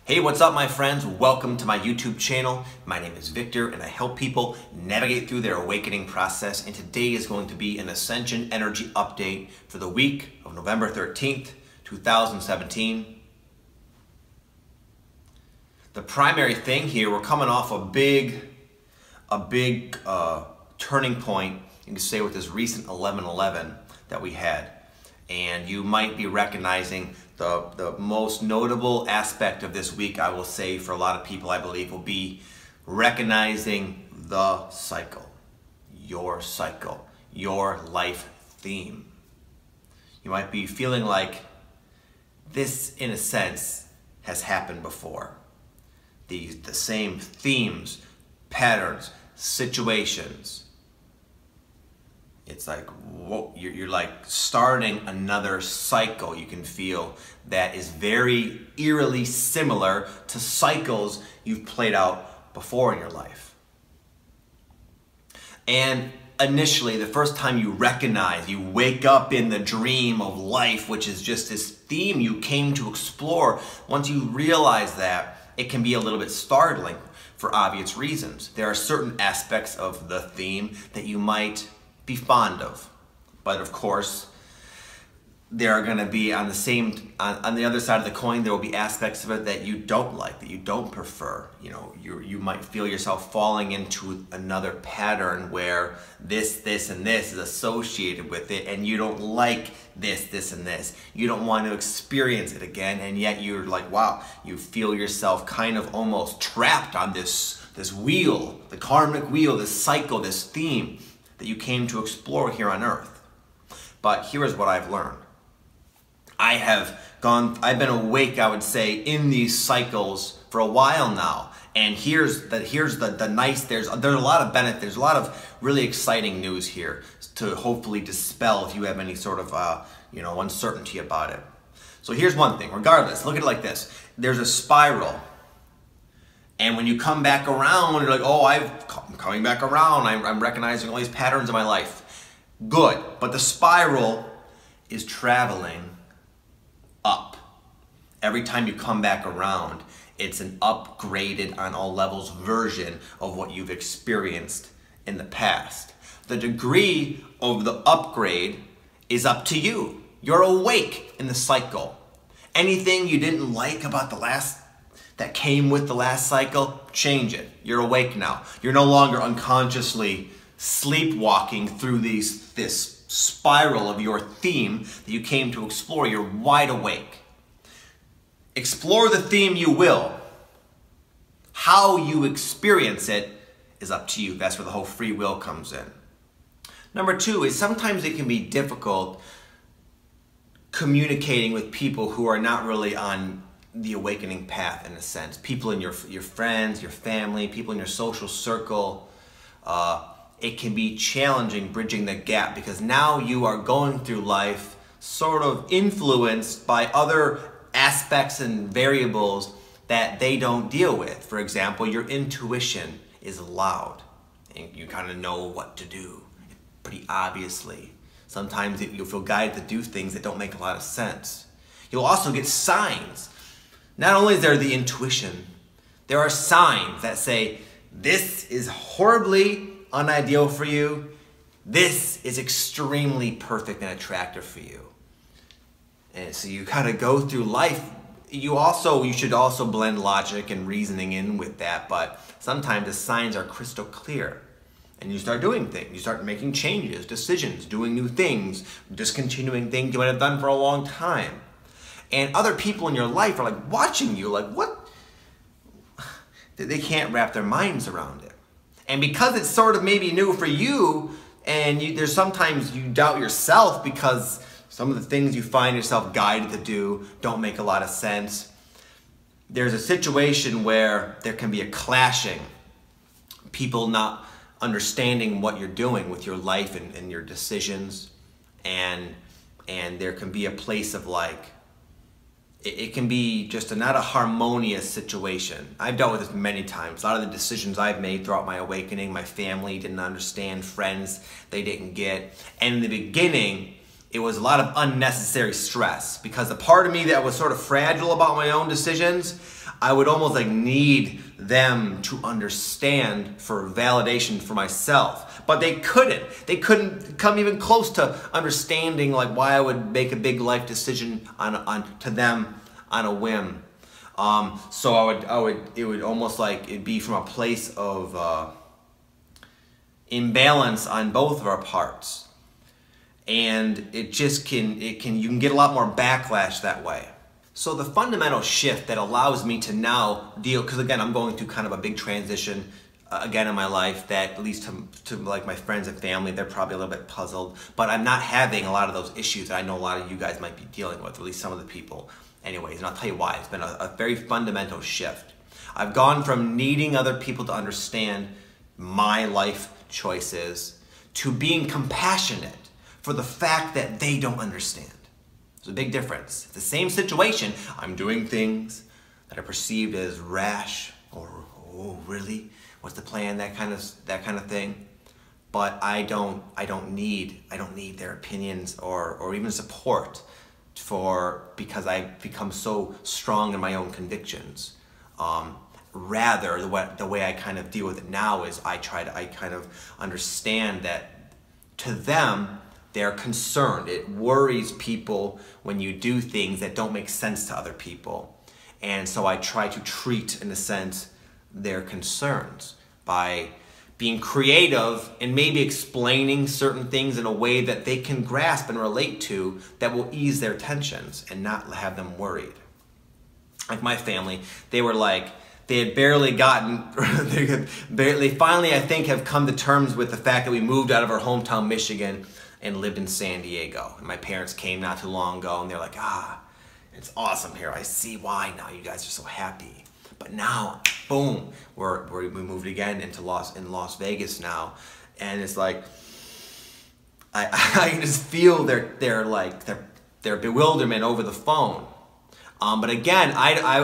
Hey, what's up my friends? Welcome to my YouTube channel. My name is Victor and I help people navigate through their awakening process, and today is going to be an Ascension energy update for the week of November 13th, 2017. The primary thing here, we're coming off a big turning point, you can say, with this recent 11/11 that we had. And you might be recognizing the most notable aspect of this week, I will say, for a lot of people, I believe, will be recognizing the cycle, your life theme. You might be feeling like this, in a sense, has happened before. The same themes, patterns, situations. It's like, whoa, you're like starting another cycle. You can feel that is very eerily similar to cycles you've played out before in your life. And initially, the first time you recognize, you wake up in the dream of life, which is just this theme you came to explore, once you realize that, it can be a little bit startling for obvious reasons. There are certain aspects of the theme that you might be fond of, but of course there are going to be on the other side of the coin, there will be aspects of it that you don't like, that you don't prefer. You know, you might feel yourself falling into another pattern where this and this is associated with it, and you don't like this and this. You don't want to experience it again, and yet you're like, wow, you feel yourself kind of almost trapped on this wheel, the karmic wheel, this cycle, this theme that you came to explore here on earth. But here is what I've learned. I've been awake, I would say, in these cycles for a while now. And here's the nice, there's a lot of benefit, there's a lot of really exciting news here to hopefully dispel if you have any sort of uncertainty about it. So here's one thing, regardless, look at it like this. There's a spiral. And when you come back around, you're like, oh, I'm coming back around. I'm recognizing all these patterns in my life. Good. But the spiral is traveling up. Every time you come back around, it's an upgraded on all levels version of what you've experienced in the past. The degree of the upgrade is up to you. You're awake in the cycle. Anything you didn't like about that came with the last cycle, change it. You're awake now. You're no longer unconsciously sleepwalking through this spiral of your theme that you came to explore. You're wide awake. Explore the theme you will. How you experience it is up to you. That's where the whole free will comes in. Number two is sometimes it can be difficult communicating with people who are not really on the awakening path, in a sense. People in your friends, your family, people in your social circle. It can be challenging bridging the gap because now you are going through life sort of influenced by other aspects and variables that they don't deal with. For example, your intuition is loud and you kind of know what to do pretty obviously. Sometimes you'll feel guided to do things that don't make a lot of sense. You'll also get signs. Not only is there the intuition, there are signs that say, this is horribly unideal for you. This is extremely perfect and attractive for you. And so you kind of go through life. You should also blend logic and reasoning in with that, but sometimes the signs are crystal clear. And you start doing things. You start making changes, decisions, doing new things, discontinuing things you might have done for a long time. And other people in your life are like watching you, like, what? They can't wrap their minds around it. And because it's sort of maybe new for you, and there's sometimes you doubt yourself because some of the things you find yourself guided to do don't make a lot of sense. There's a situation where there can be a clashing. People not understanding what you're doing with your life and your decisions. And there can be a place of like, it can be just not a harmonious situation. I've dealt with this many times. A lot of the decisions I've made throughout my awakening, my family didn't understand, friends they didn't get. And in the beginning, it was a lot of unnecessary stress, because the part of me that was sort of fragile about my own decisions, I would almost like need them to understand for validation for myself. But they couldn't. They couldn't come even close to understanding like why I would make a big life decision to them on a whim. So it would almost like it'd be from a place of imbalance on both of our parts. And you can get a lot more backlash that way. So the fundamental shift that allows me to now deal, because again, I'm going through kind of a big transition again in my life that at least to like my friends and family, they're probably a little bit puzzled, but I'm not having a lot of those issues that I know a lot of you guys might be dealing with, at least some of the people. Anyways, and I'll tell you why. It's been a very fundamental shift. I've gone from needing other people to understand my life choices to being compassionate for the fact that they don't understand. There's a big difference. It's the same situation. I'm doing things that are perceived as rash or, oh, really? What's the plan? That kind of thing. But I don't need their opinions or even support because I've become so strong in my own convictions. Rather, the way I kind of deal with it now is I kind of understand that to them, they're concerned. It worries people when you do things that don't make sense to other people. And so I try to treat, in a sense, their concerns by being creative and maybe explaining certain things in a way that they can grasp and relate to that will ease their tensions and not have them worried. Like my family, they were like, they had barely gotten, they finally, I think, have come to terms with the fact that we moved out of our hometown, Michigan, and lived in San Diego. And my parents came not too long ago, and they're like, it's awesome here. I see why now you guys are so happy. But now, boom, we moved again into Las Vegas now, and it's like I can just feel their bewilderment over the phone. But again,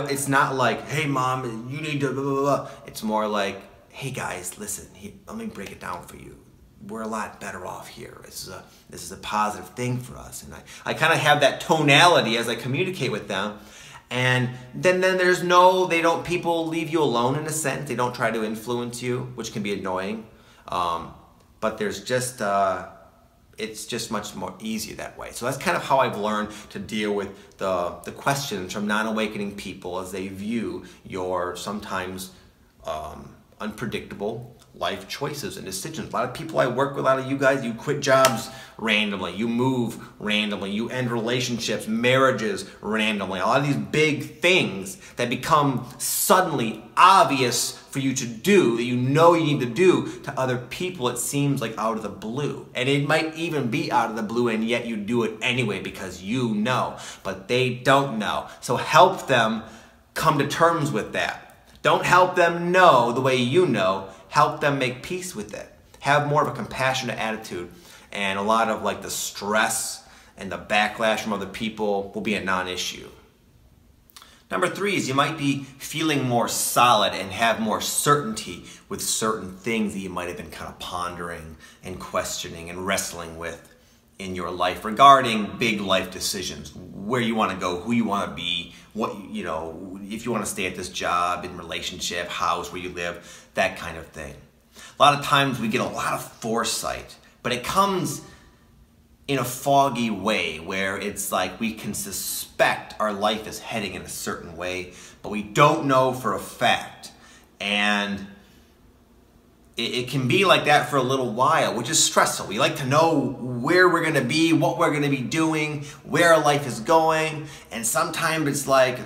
it's not like, hey mom, you need to blah, blah, blah. It's more like, hey guys, listen, let me break it down for you. We're a lot better off here. This is a positive thing for us. And I kind of have that tonality as I communicate with them. And then people leave you alone in a sense. They don't try to influence you, which can be annoying. But there's just, it's just much more easier that way. So that's kind of how I've learned to deal with the questions from non-awakening people as they view your sometimes unpredictable life choices and decisions. A lot of people I work with, a lot of you guys, you quit jobs randomly, you move randomly, you end relationships, marriages randomly. A lot of these big things that become suddenly obvious for you to do, that you know you need to do, to other people it seems like out of the blue. And it might even be out of the blue, and yet you do it anyway because you know, but they don't know. So help them come to terms with that. Don't help them know the way you know. Help them make peace with it. Have more of a compassionate attitude, and a lot of like the stress and the backlash from other people will be a non-issue. Number 3 is you might be feeling more solid and have more certainty with certain things that you might have been kind of pondering and questioning and wrestling with in your life regarding big life decisions, where you want to go, who you want to be, what, you know, if you want to stay at this job, in relationship, house, where you live, that kind of thing. A lot of times we get a lot of foresight, but it comes in a foggy way where it's like we can suspect our life is heading in a certain way, but we don't know for a fact. And it can be like that for a little while, which is stressful. We like to know where we're going to be, what we're going to be doing, where our life is going. And sometimes it's like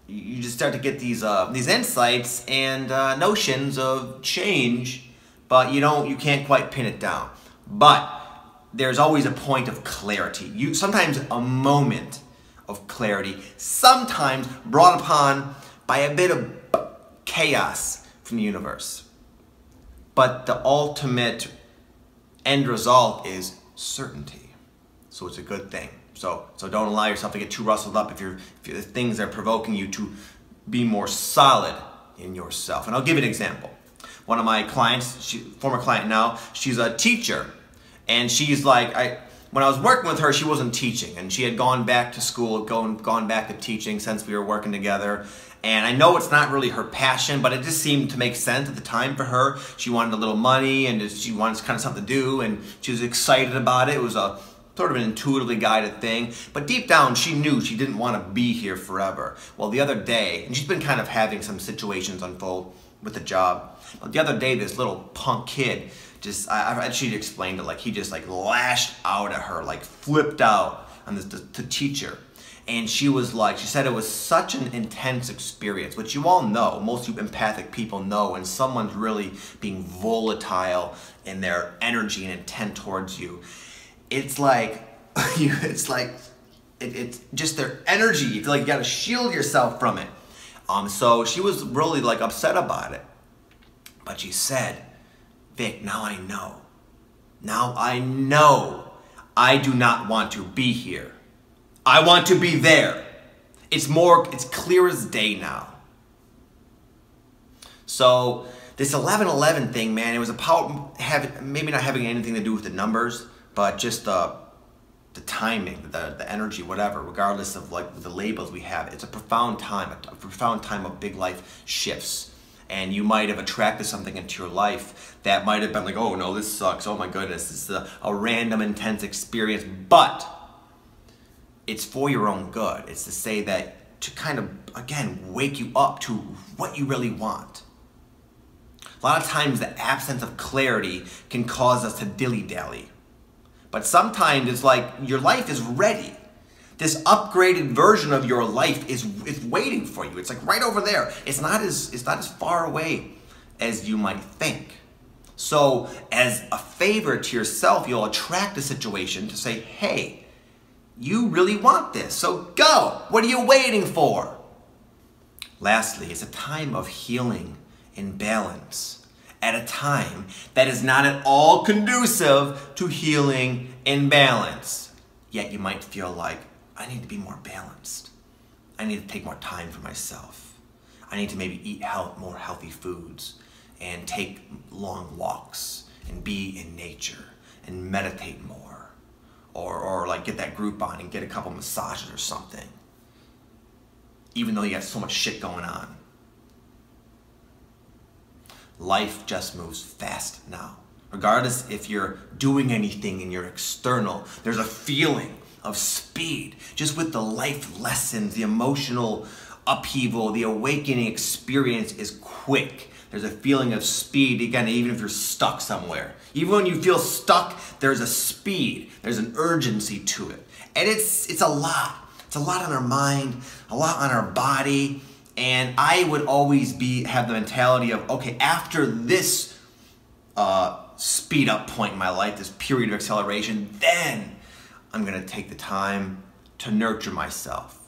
you just start to get these insights and notions of change, but you can't quite pin it down. But there's always a point of clarity. Sometimes a moment of clarity, sometimes brought upon by a bit of chaos from the universe. But the ultimate end result is certainty. So it's a good thing. So don't allow yourself to get too rustled up if things are provoking you to be more solid in yourself. And I'll give you an example. One of my clients, former client now, she's a teacher. And she's like, when I was working with her, she wasn't teaching, and she had gone back to school, gone back to teaching since we were working together. And I know it's not really her passion, but it just seemed to make sense at the time for her. She wanted a little money, and she wanted kind of something to do, and she was excited about it. It was a sort of an intuitively guided thing. But deep down, she knew she didn't want to be here forever. Well, the other day, and she's been kind of having some situations unfold with the job. But the other day, this little punk kid she explained it, like he just like lashed out at her, like flipped out on the teacher. And she was like, she said it was such an intense experience, which you all know, most you empathic people know, when someone's really being volatile in their energy and intent towards you. It's like, it's just their energy. You feel like you gotta shield yourself from it. So she was really like upset about it. But she said, Vic, now I know. Now I know I do not want to be here. I want to be there. It's clear as day now. So this 11/11 thing, man, it was about maybe not having anything to do with the numbers, but just the timing, the energy, whatever, regardless of like the labels we have. It's a profound time of big life shifts. And you might have attracted something into your life that might have been like, oh no, this sucks, oh my goodness, this is a random intense experience, but it's for your own good. It's to say that, to kind of, again, wake you up to what you really want. A lot of times the absence of clarity can cause us to dilly-dally. But sometimes it's like your life is ready. This upgraded version of your life is waiting for you. It's like right over there. It's not as far away as you might think. So as a favor to yourself, you'll attract a situation to say, hey, you really want this, so go. What are you waiting for? Lastly, it's a time of healing and balance at a time that is not at all conducive to healing and balance. Yet you might feel like, I need to be more balanced. I need to take more time for myself. I need to maybe eat more healthy foods and take long walks and be in nature and meditate more. Or like get that group on and get a couple massages or something. Even though you have so much shit going on. Life just moves fast now. Regardless if you're doing anything in your external, there's a feeling of speed. Just with the life lessons, the emotional upheaval, the awakening experience is quick. There's a feeling of speed, again, even if you're stuck somewhere. Even when you feel stuck, there's a speed. There's an urgency to it. And it's a lot. It's a lot on our mind, a lot on our body. And I would always have the mentality of, okay, after this speed up point in my life, this period of acceleration, then I'm gonna take the time to nurture myself.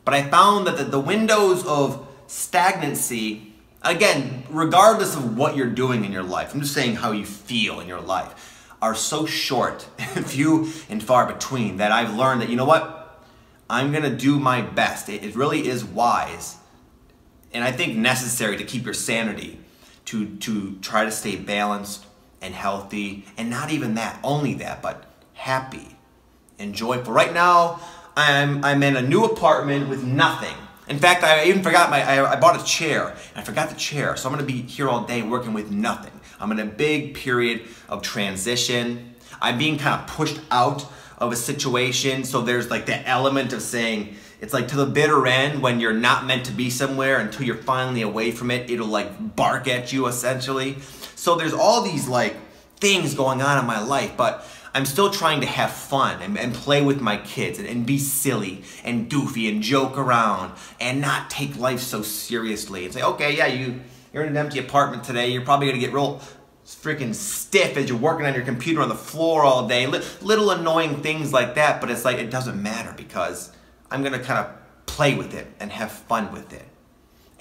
But I found that the windows of stagnancy, again, regardless of what you're doing in your life, I'm just saying how you feel in your life, are so short, few and far between, that I've learned that, you know what? I'm gonna do my best. It really is wise, and I think necessary to keep your sanity, to try to stay balanced and healthy, and not even that, only that, but happy and joyful. Right now, I'm in a new apartment with nothing. In fact, I even forgot I bought a chair, and I forgot the chair, so I'm gonna be here all day working with nothing. I'm in a big period of transition. I'm being kind of pushed out of a situation, so there's like that element of saying, it's like to the bitter end when you're not meant to be somewhere until you're finally away from it, it'll like bark at you essentially. So there's all these like things going on in my life, but I'm still trying to have fun and play with my kids and be silly and goofy and joke around and not take life so seriously and say, okay, yeah, you're in an empty apartment today. You're probably gonna get real freaking stiff as you're working on your computer on the floor all day. Little annoying things like that, but it's like, it doesn't matter because I'm gonna kind of play with it and have fun with it.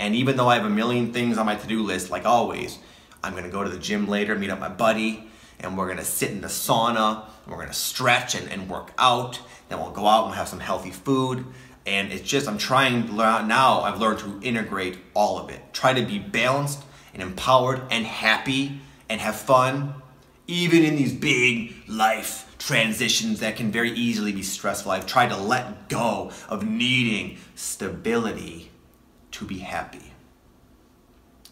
And even though I have a million things on my to-do list, like always, I'm gonna go to the gym later, meet up my buddy, and we're gonna sit in the sauna, and we're gonna stretch and work out, then we'll go out and have some healthy food, and it's just, I'm trying to learn, now I've learned to integrate all of it. Try to be balanced and empowered and happy and have fun, even in these big life transitions that can very easily be stressful. I've tried to let go of needing stability to be happy.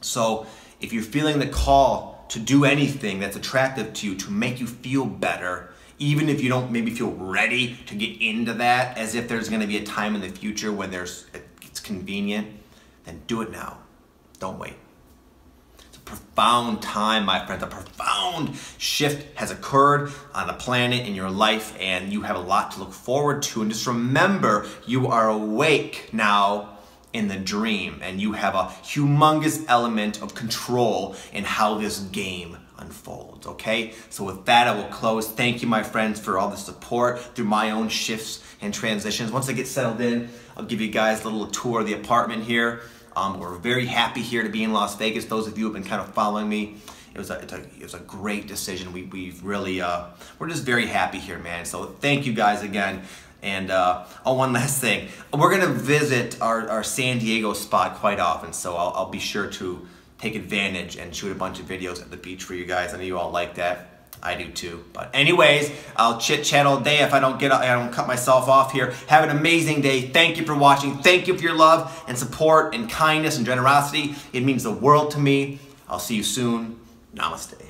So if you're feeling the call to do anything that's attractive to you to make you feel better, even if you don't maybe feel ready to get into that, as if there's going to be a time in the future when it's convenient, then do it now. Don't wait. It's a profound time, my friends. A profound shift has occurred on the planet, in your life, and you have a lot to look forward to. And just remember, you are awake now in the dream, and you have a humongous element of control in how this game unfolds, okay? So with that, I will close. Thank you, my friends, for all the support through my own shifts and transitions. Once I get settled in, I'll give you guys a little tour of the apartment here. We're very happy here to be in Las Vegas. Those of you who have been kind of following me, it was a great decision. We've really, we're just very happy here, man. So thank you guys again. And one last thing, we're gonna visit our San Diego spot quite often, so I'll be sure to take advantage and shoot a bunch of videos at the beach for you guys. I know you all like that. I do too. But anyways, I'll chit chat all day if I don't cut myself off here. Have an amazing day. Thank you for watching. Thank you for your love and support and kindness and generosity. It means the world to me. I'll see you soon. Namaste.